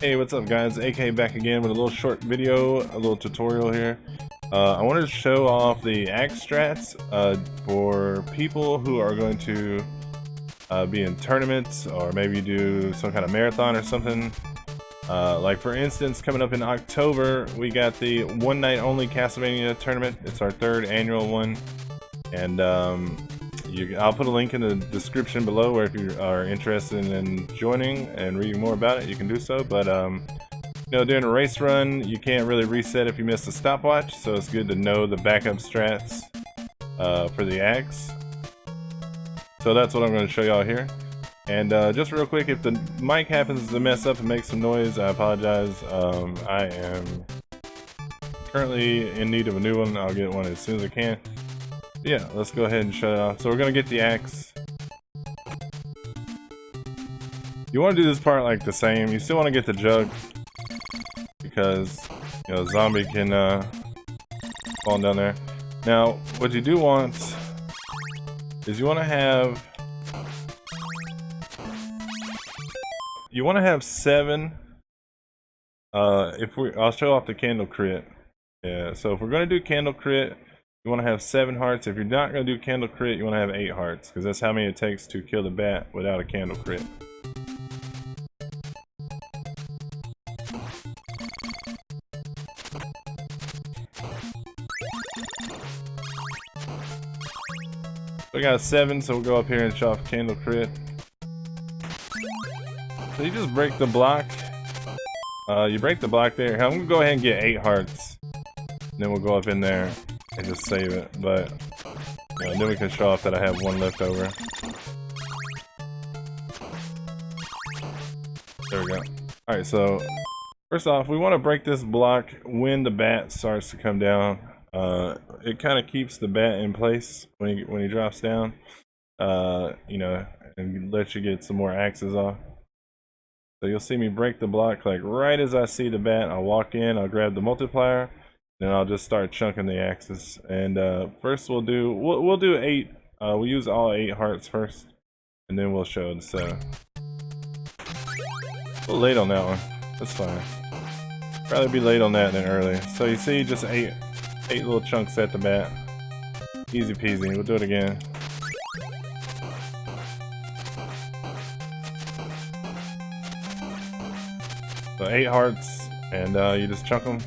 Hey, what's up guys? AK back again with a little short video, a little tutorial here. I wanted to show off the axe strats for people who are going to be in tournaments or maybe do some kind of marathon or something. Like for instance, coming up in October, we got the one night only Castlevania tournament. It's our third annual one, and I'll put a link in the description below where if you are interested in joining and reading more about it, you can do so. But you know, during a race run, you can't really reset if you missed a stopwatch, so it's good to know the backup strats for the axe. So that's what I'm going to show y'all here. And just real quick, if the mic happens to mess up and make some noise, I apologize. I am currently in need of a new one. I'll get one as soon as I can. Yeah, let's go ahead and shut it off. So we're gonna get the axe. You want to do this part like the same. You still want to get the jug because you know zombie can fall down there. Now, what you do want is you want to have 7. I'll show off the candle crit. Yeah, so if we're gonna do candle crit, you want to have 7 hearts. If you're not going to do candle crit, you want to have 8 hearts, because that's how many it takes to kill the bat without a candle crit. We got 7, so we'll go up here and show off candle crit. So you just break the block. You break the block there. I'm going to go ahead and get 8 hearts. And then we'll go up in there and just save it, but you know, then we can show off that I have 1 left over. There we go. Alright, so first off, we want to break this block when the bat starts to come down. It kind of keeps the bat in place when he drops down, you know, and lets you get some more axes off. So you'll see me break the block like right as I see the bat. I'll walk in, I'll grab the multiplier, then I'll just start chunking the axes. And first we'll do 8. We'll use all 8 hearts first, and then we'll show the 7. A little late on that one. That's fine. Rather be late on that than early. So you see, just 8 little chunks at the bat. Easy peasy. We'll do it again. So 8 hearts, and you just chunk them.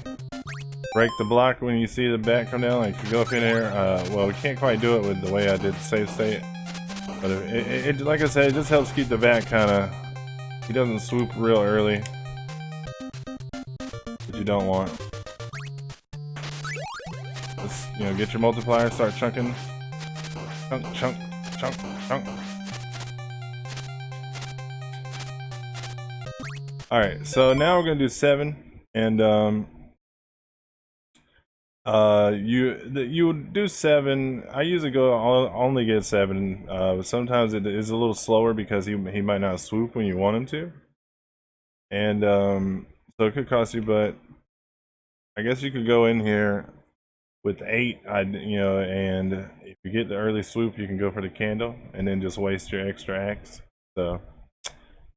Break the block when you see the bat come down. Like you go up in here. Well, we can't quite do it with the way I did the save state, but like I said, it just helps keep the bat kind of. He doesn't swoop real early, which you don't want. Just, you know, get your multiplier, start chunking. Chunk, chunk, chunk, chunk. Alright, so now we're gonna do 7, and you would do 7. I usually only get 7, but sometimes it is a little slower because he might not swoop when you want him to, and so it could cost you. But I guess you could go in here with 8, you know, and if you get the early swoop, you can go for the candle and then just waste your extra axe. So,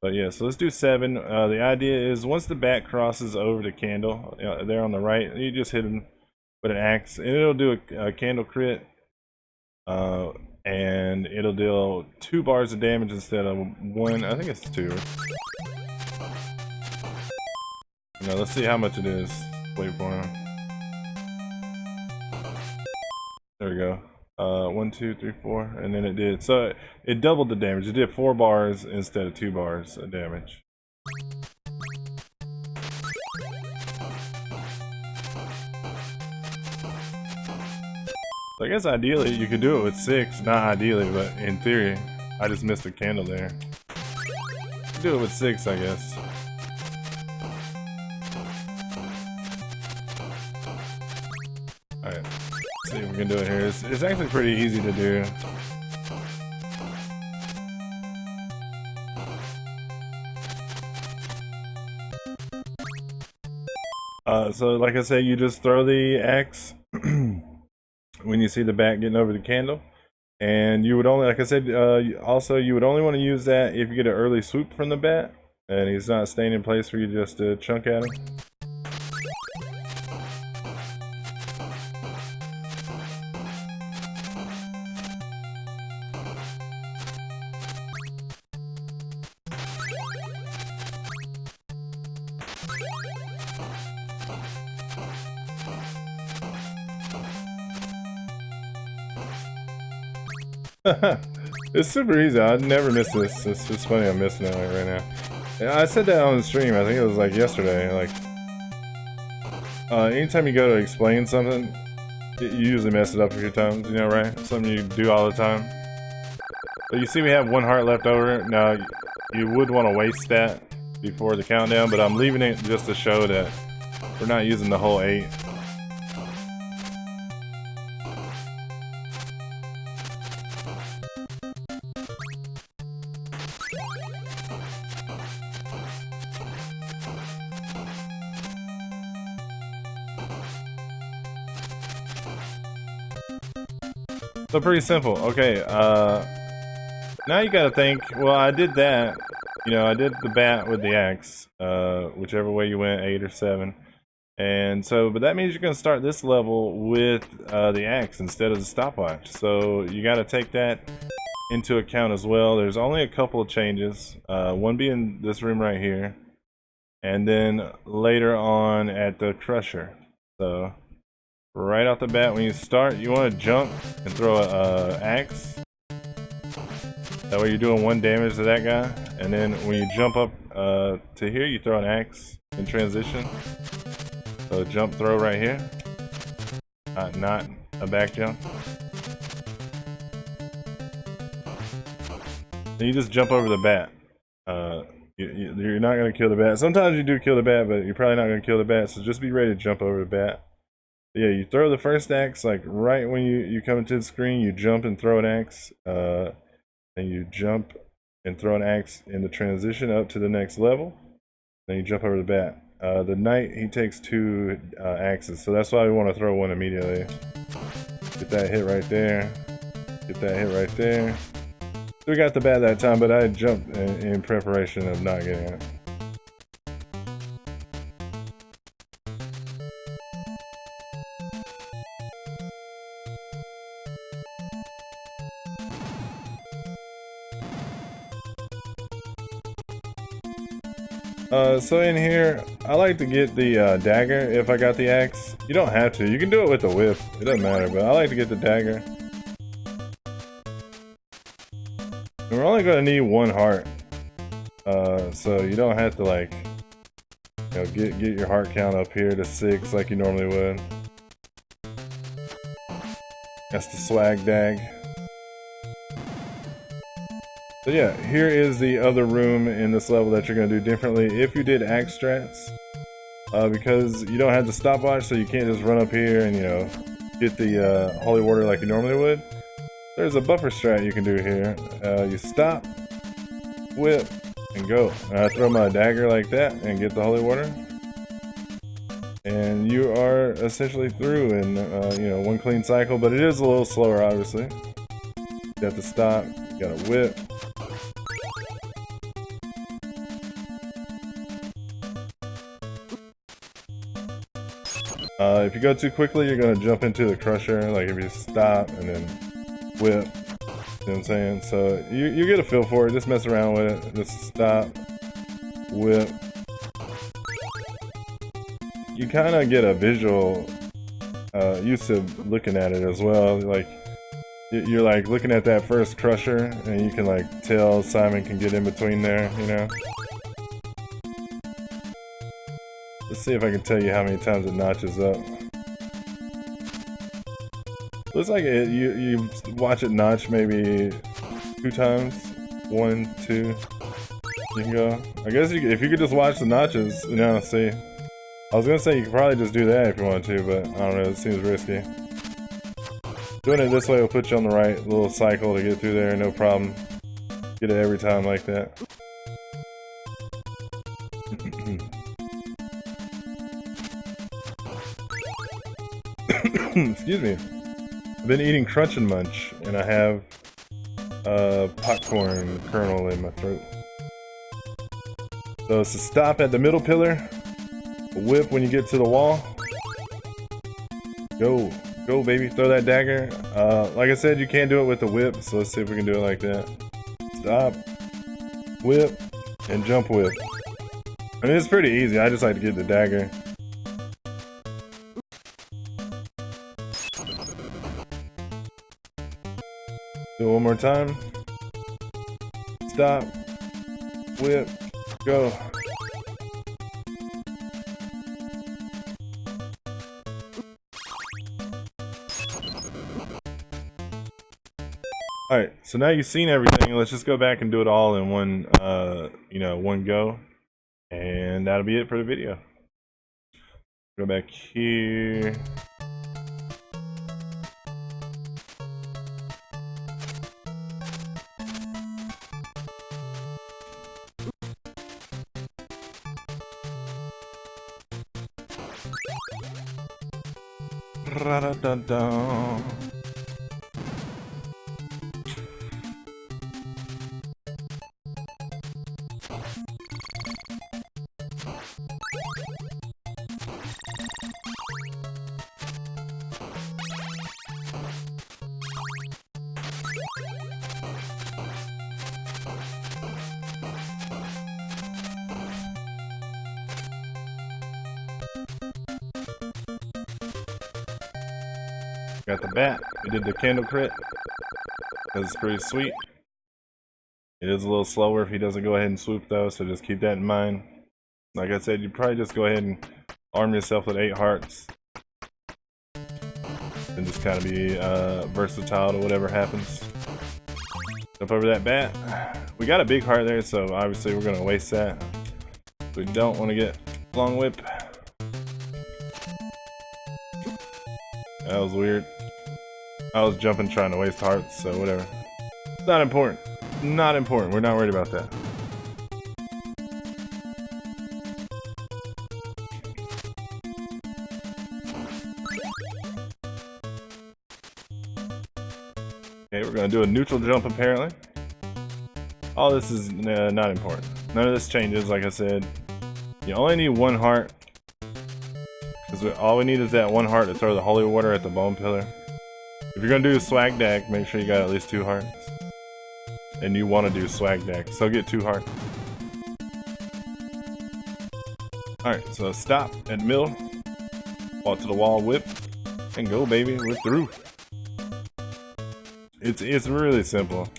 but yeah, so let's do 7. The idea is once the bat crosses over the candle, there on the right, you just hit him with an axe, and it'll do a candle crit, and it'll deal 2 bars of damage instead of 1. I think it's 2. Now let's see how much it is. Wait for him. There we go. 1, 2, 3, 4, and then it did. So it doubled the damage. It did 4 bars instead of 2 bars of damage. So I guess ideally you could do it with 6, not ideally, but in theory. I just missed a candle there. Do it with 6, I guess. Alright, let's see if we can do it here. It's actually pretty easy to do. So like I said, you just throw the axe when you see the bat getting over the candle, and you would only, like I said, also you would only want to use that if you get an early swoop from the bat. and he's not staying in place for you just to chunk at him. It's super easy. I'd never miss this. It's just funny I'm missing it right now. Yeah, I said that on the stream. I think it was like yesterday. Like, anytime you go to explain something, you usually mess it up a few times. You know, right? Something you do all the time. But you see, we have 1 heart left over. Now, you would want to waste that before the countdown, but I'm leaving it just to show that we're not using the whole 8. So pretty simple. Okay, now you gotta think, well, I did that. You know, I did the bat with the axe, whichever way you went, 8 or 7. And so, but that means you're gonna start this level with the axe instead of the stopwatch. So you gotta take that into account as well. There's only a couple of changes, one being this room right here, and then later on at the crusher. So right off the bat, when you start, you want to jump and throw a axe. That way you're doing 1 damage to that guy. And then when you jump up to here, you throw an axe in transition. So jump throw right here. Not a back jump. Then you just jump over the bat. You're not going to kill the bat. Sometimes you do kill the bat, but you're probably not going to kill the bat. So just be ready to jump over the bat. Yeah, you throw the first axe, like right when you come into the screen, you jump and throw an axe, and you jump and throw an axe in the transition up to the next level. Then you jump over the bat. The knight, he takes 2 axes, so that's why we want to throw 1 immediately. Get that hit right there. Get that hit right there. So we got the bat that time, but I jumped in preparation of not getting it. So in here, I like to get the dagger if I got the axe. You don't have to. You can do it with the whip. It doesn't matter, but I like to get the dagger. And we're only going to need 1 heart. So you don't have to, like, you know, get your heart count up here to 6 like you normally would. That's the swag dag. So yeah, here is the other room in this level that you're going to do differently if you did axe strats. Because you don't have the stopwatch, so you can't just run up here and, you know, get the holy water like you normally would. There's a buffer strat you can do here. You stop, whip, and go. And I throw my dagger like that and get the holy water. And you are essentially through in, you know, 1 clean cycle, but it is a little slower, obviously. You got to stop, you got to whip. If you go too quickly, you're going to jump into the crusher, like if you stop and then whip, you know what I'm saying? So you get a feel for it, just mess around with it, just stop, whip. You kind of get a visual used to looking at it as well, like you're like looking at that first crusher and you can like tell Simon can get in between there, you know? Let's see if I can tell you how many times it notches up. Looks like you watch it notch maybe 2 times. 1, 2. You can go. I guess if you could just watch the notches, you know, see. I was gonna say you could probably just do that if you wanted to, but I don't know, it seems risky. Doing it this way will put you on the right little cycle to get through there, no problem. Get it every time like that. Excuse me. I've been eating Crunch and Munch, and I have a popcorn kernel in my throat. So it's a stop at the middle pillar, a whip when you get to the wall. Go, go baby, throw that dagger. Like I said, you can't do it with the whip, so let's see if we can do it like that. Stop, whip, and jump whip. I mean, it's pretty easy, I just like to get the dagger. Do it one more time. Stop, whip, go. Alright, so now you've seen everything, let's just go back and do it all in one, one go. And that'll be it for the video. Go back here. Ra-da-da-da. Got the bat. We did the candle crit. That's pretty sweet. It is a little slower if he doesn't go ahead and swoop though, so just keep that in mind. Like I said, you probably just go ahead and arm yourself with 8 hearts. And just kind of be versatile to whatever happens. Jump over that bat. We got a big heart there, so obviously we're going to waste that. We don't want to get long whip. That was weird. I was jumping trying to waste hearts, so whatever. Not important. Not important. We're not worried about that. Okay, we're going to do a neutral jump apparently. All this is not important. None of this changes, like I said. You only need 1 heart. Because all we need is that 1 heart to throw the holy water at the bone pillar. If you're going to do a swag deck, make sure you got at least 2 hearts. And you want to do swag deck, so get 2 hearts. Alright, so stop at middle. Walk to the wall, whip. And go baby, we're through. It's really simple.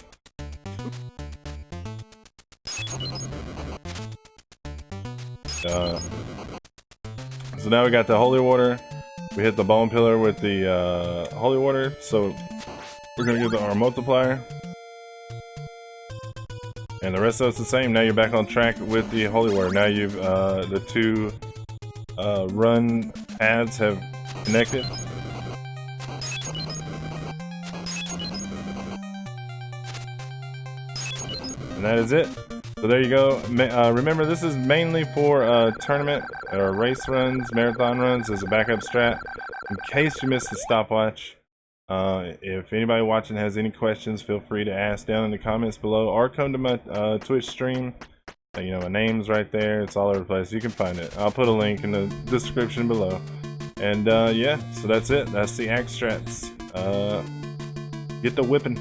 So now we got the holy water. We hit the bone pillar with the holy water, so we're gonna get our multiplier. And the rest of it's the same. Now you're back on track with the holy water. Now you've the 2 run pads have connected. And that is it. So there you go. Remember, this is mainly for tournament or race runs, marathon runs as a backup strat. In case you missed the stopwatch, if anybody watching has any questions, feel free to ask down in the comments below, or come to my Twitch stream. My name's right there. It's all over the place. You can find it. I'll put a link in the description below. And yeah, so that's it. That's the Axe Strats. Get the whipping.